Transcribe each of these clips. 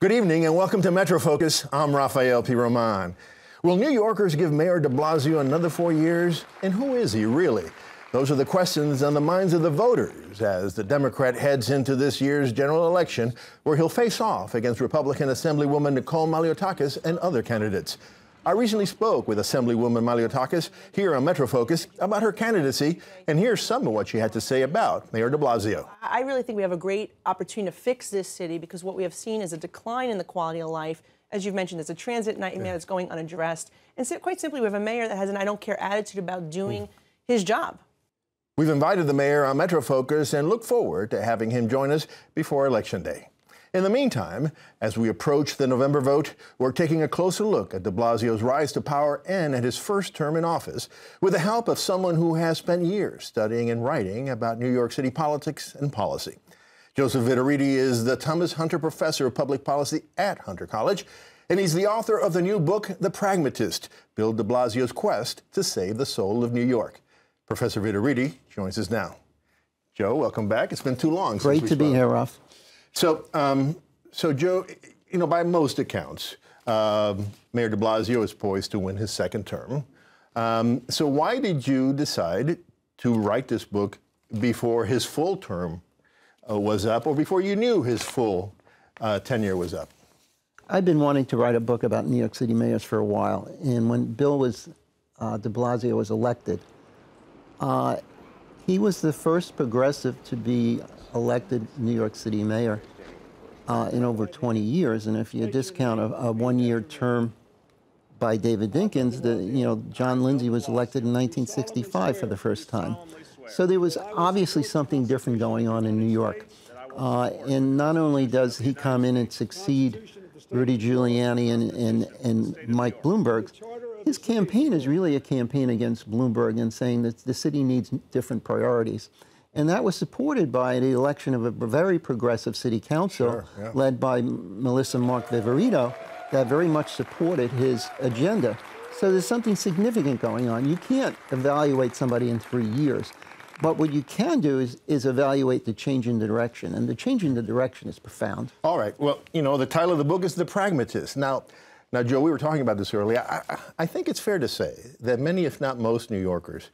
Good evening and welcome to Metro Focus. I'm Rafael P. Roman. Will New Yorkers give Mayor de Blasio another 4 years? And who is he really? Those are the questions on the minds of the voters as the Democrat heads into this year's general election, where he'll face off against Republican Assemblywoman Nicole Malliotakis and other candidates. I recently spoke with Assemblywoman Malliotakis here on Metro Focus about her candidacy, and here's some of what she had to say about Mayor de Blasio. I really think we have a great opportunity to fix this city because what we have seen is a decline in the quality of life. As you've mentioned, it's a transit nightmare that's going unaddressed. And so quite simply, we have a mayor that has an I don't care attitude about doing his job. We've invited the mayor on Metro Focus and look forward to having him join us before Election Day. In the meantime, as we approach the November vote, we're taking a closer look at de Blasio's rise to power and at his first term in office, with the help of someone who has spent years studying and writing about New York City politics and policy. Joseph Vitariti is the Thomas Hunter Professor of Public Policy at Hunter College, and he's the author of the new book, The Pragmatist, Bill de Blasio's Quest to Save the Soul of New York. Professor Vitariti joins us now. Joe, welcome back. It's been too long since we spoke. Great to be here, Ralph. So Joe, you know, by most accounts, Mayor de Blasio is poised to win his second term. So why did you decide to write this book before his full term was up, or before you knew his full tenure was up? I've been wanting to write a book about New York City mayors for a while, and when Bill de Blasio was elected, he was the first progressive to be elected New York City mayor in over 20 years. And if you discount a one-year term by David Dinkins, John Lindsay was elected in 1965 for the first time. So there was obviously something different going on in New York. And not only does he come in and succeed Rudy Giuliani and Mike Bloomberg, his campaign is really a campaign against Bloomberg and saying that the city needs different priorities. And that was supported by the election of a very progressive city council led by Melissa Mark Viverito that very much supported his agenda. So there's something significant going on. You can't evaluate somebody in 3 years. But what you can do is evaluate the change in the direction. And the change in the direction is profound. All right. Well, you know, the title of the book is The Pragmatist. Now, Joe, we were talking about this earlier. I think it's fair to say that many, if not most, New Yorkers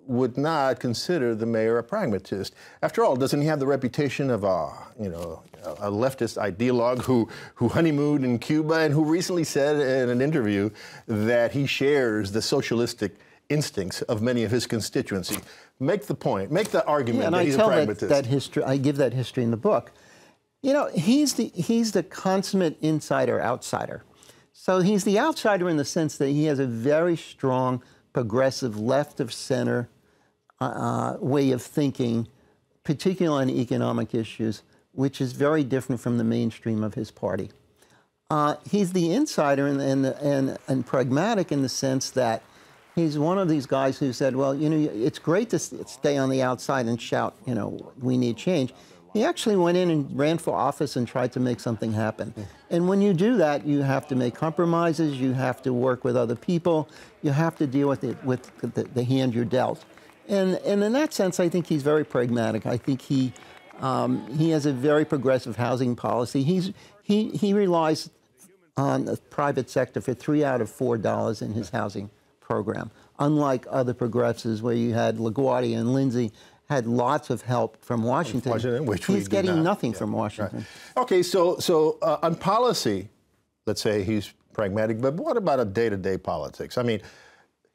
would not consider the mayor a pragmatist. After all, doesn't he have the reputation of a leftist ideologue who honeymooned in Cuba and who recently said in an interview that he shares the socialistic instincts of many of his constituency? Make the point, make the argument that he's a pragmatist. That history, I give that history in the book. You know, he's the consummate insider-outsider. So he's the outsider in the sense that he has a very strong, progressive, left-of-center way of thinking, particularly on economic issues, which is very different from the mainstream of his party. He's the insider and pragmatic in the sense that he's one of these guys who said, well, you know, it's great to stay on the outside and shout, you know, we need change. He actually went in and ran for office and tried to make something happen. And when you do that, you have to make compromises, you have to work with other people, you have to deal with the hand you're dealt. And in that sense, I think he's very pragmatic. I think he has a very progressive housing policy. He relies on the private sector for $3 out of $4 in his housing program, unlike other progressives where you had LaGuardia and Lindsay had lots of help from Washington. Which he's getting nothing from Washington. Right. Okay, so on policy, let's say he's pragmatic, but what about a day-to-day politics? I mean,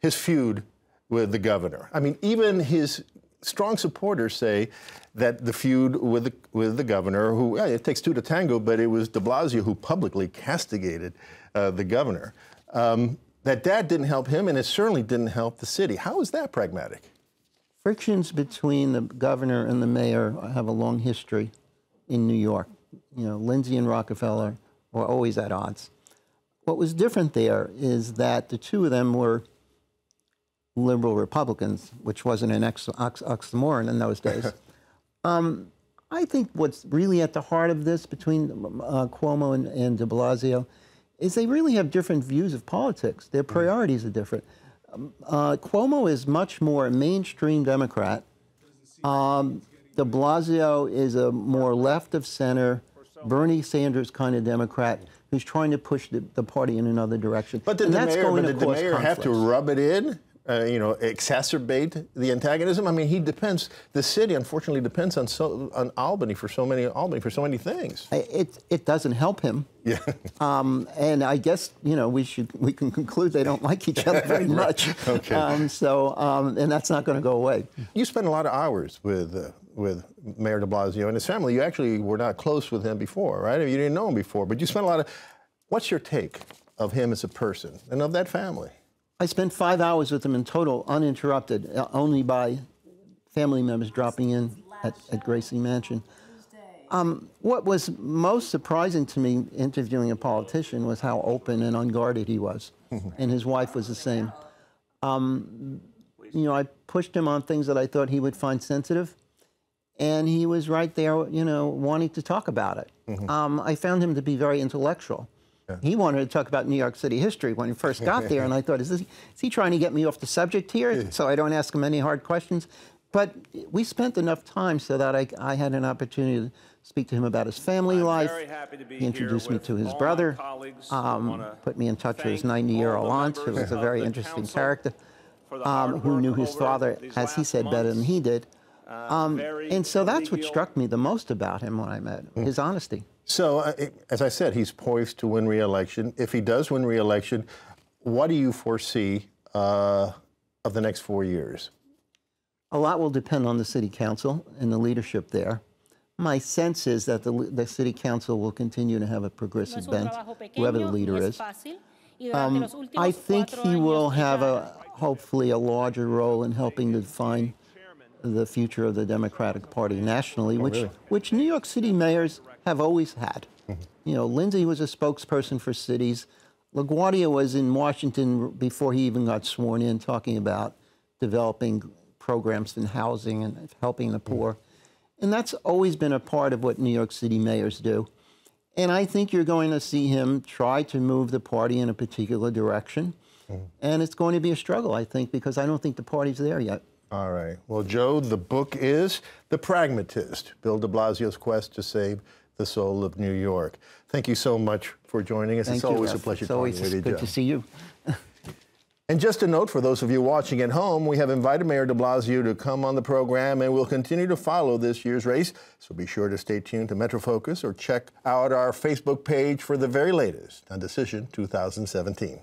his feud with the governor. I mean, even his strong supporters say that the feud with the governor, who, it takes two to tango, but it was de Blasio who publicly castigated the governor, that didn't help him, and it certainly didn't help the city. How is that pragmatic? Frictions between the governor and the mayor have a long history in New York. You know, Lindsay and Rockefeller were always at odds. What was different there is that the two of them were liberal Republicans, which wasn't an oxymoron in those days. I think what's really at the heart of this between Cuomo and de Blasio is they really have different views of politics. Their priorities are different. Cuomo is much more a mainstream Democrat. De Blasio is a more left of center, Bernie Sanders kind of Democrat who's trying to push the party in another direction. But did the mayor have to rub it in? You know, exacerbate the antagonism? I mean, the city unfortunately depends on Albany for so many things. It doesn't help him. Yeah. And I guess, you know, we can conclude they don't like each other very much. Okay. And that's not going to go away. You spent a lot of hours with Mayor de Blasio and his family. You actually were not close with him before, right? You didn't know him before, but you spent a lot of. What's your take of him as a person and of that family? I spent 5 hours with him in total, uninterrupted, only by family members dropping in at Gracie Mansion. What was most surprising to me interviewing a politician was how open and unguarded he was, and his wife was the same. You know, I pushed him on things that I thought he would find sensitive, and he was right there, you know, wanting to talk about it. I found him to be very intellectual. He wanted to talk about New York City history when he first got there, and I thought, is he trying to get me off the subject here so I don't ask him any hard questions? But we spent enough time so that I had an opportunity to speak to him about his family life. He introduced me to his brother, put me in touch with his 90-year-old aunt, who was a very interesting character, who knew his father, as he said, better than he did. And so that's what struck me the most about him when I met him, his honesty. So, as I said, he's poised to win re-election. If he does win re-election, what do you foresee of the next 4 years? A lot will depend on the city council and the leadership there. My sense is that the city council will continue to have a progressive bent, whoever the leader is. I think he will have hopefully a larger role in helping to define the future of the Democratic Party nationally, which New York City mayors have always had. You know, Lindsay was a spokesperson for cities. LaGuardia was in Washington before he even got sworn in, talking about developing programs in housing and helping the poor. And that's always been a part of what New York City mayors do. And I think you're going to see him try to move the party in a particular direction. And it's going to be a struggle, I think, because I don't think the party's there yet. All right. Well, Joe, the book is The Pragmatist, Bill de Blasio's quest to save the soul of New York. Thank you so much for joining us. It's always a pleasure talking with you, Joe. It's always good to see you. And just a note for those of you watching at home, we have invited Mayor de Blasio to come on the program, and we'll continue to follow this year's race. So be sure to stay tuned to Metro Focus or check out our Facebook page for the very latest on Decision 2017.